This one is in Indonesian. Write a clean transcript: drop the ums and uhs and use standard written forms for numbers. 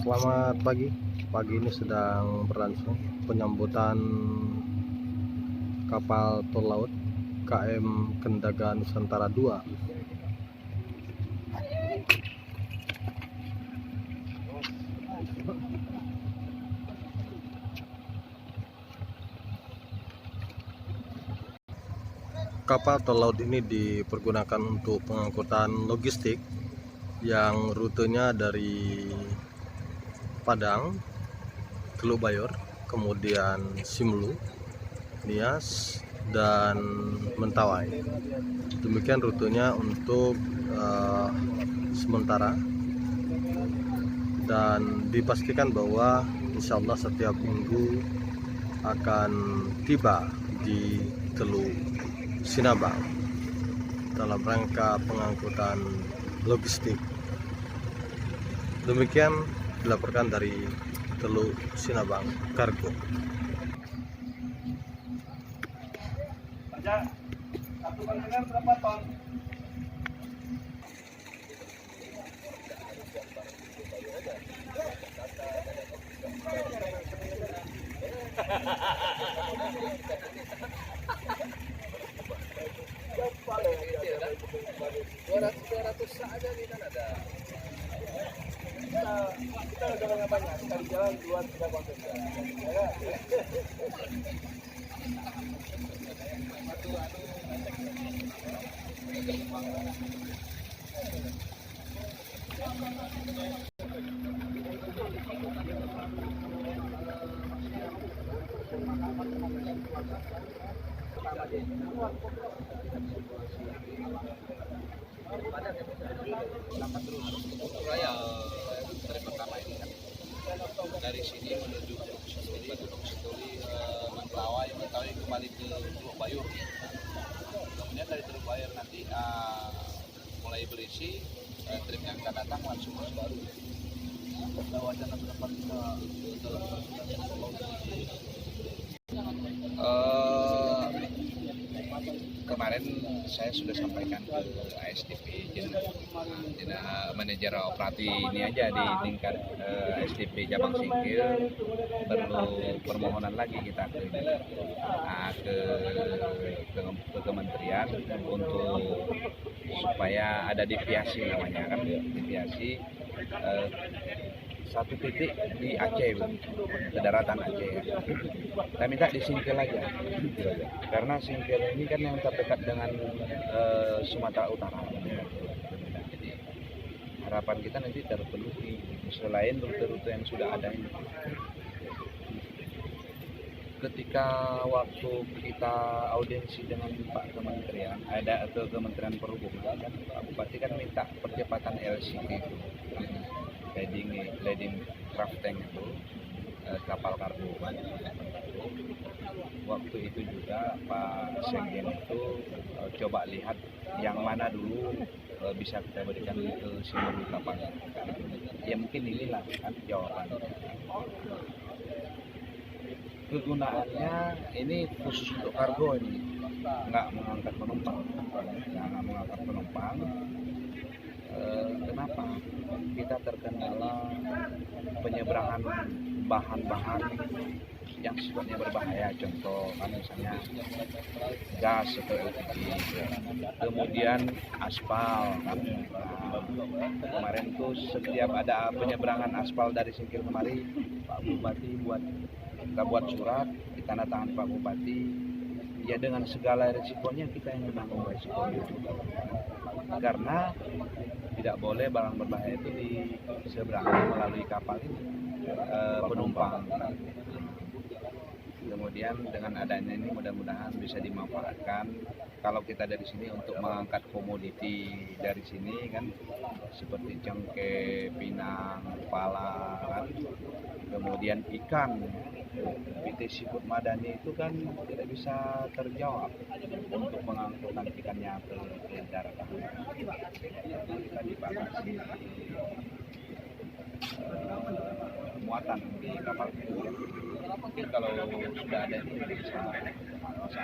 Selamat pagi. Pagi ini sedang berlangsung penyambutan kapal tol laut KM Kendaga Nusantara II. Kapal tol laut ini dipergunakan untuk pengangkutan logistik yang rutenya dari Padang, Teluk Bayor, kemudian Simelu, Nias, dan Mentawai. Demikian rutenya untuk sementara, dan dipastikan bahwa insya Allah setiap minggu akan tiba di Teluk Sinabang dalam rangka pengangkutan logistik. Demikian dilaporkan dari Teluk Sinabang Kargo. Satu kontainer berapa ton? Dua ratus saja nih kan ada. Kita ada banyak sekali jalan 2-3 kontainer. Dari sini menuju Situli, Mentawai kembali ke Teluk Bayor. Kemudian dari Teluk Bayor nanti mulai berisi, trip yang akan datang langsung ke baru. Wacana ke depan kemarin saya sudah sampaikan ke ASDP, manajer operasi ini aja di tingkat ASDP Cabang Singkil, perlu permohonan lagi kita ke kementerian untuk supaya ada deviasi, namanya kan deviasi, satu titik di Aceh, ke daratan Aceh. Kita minta di Singkil aja, karena Singkil ini kan yang terdekat dengan Sumatera Utara. Jadi harapan kita nanti terpenuhi selain rute-rute yang sudah ada ini. Ketika waktu kita audiensi dengan Pak Kementerian, ada ke Kementerian Perhubungan, kan Pak Bupati kan minta percepatan LCT itu, leading craft tank itu, kapal kargo. Waktu itu juga Pak Sekjen itu coba lihat yang mana dulu bisa kita berikan ke seluruh kapal. Ya mungkin inilah kan jawabannya. Kegunaannya ini khusus untuk kargo, ini nggak mengangkat penumpang. Kenapa? Kita terkendala penyeberangan bahan-bahan yang sifatnya berbahaya, contoh kan misalnya gas atau LPG, kemudian aspal kan. Kemarin tuh setiap ada penyeberangan aspal dari Singkil kemari, Pak Bupati kita buat surat, ditandatangani Pak Bupati, ya dengan segala risikonya kita yang menanggung risikonya, karena tidak boleh barang berbahaya itu diseberangi melalui kapal ini penumpang. Kemudian dengan adanya ini mudah-mudahan bisa dimanfaatkan kalau kita dari sini untuk mengangkat komoditi dari sini kan, seperti cengkeh, pinang, pala kan. Kemudian ikan, PT Seafood Madani itu kan tidak bisa terjawab untuk mengangkutkan ikannya ke daratan. Kita dibatasi muatan di kapal itu. Mungkin kalau sudah ada ini bisa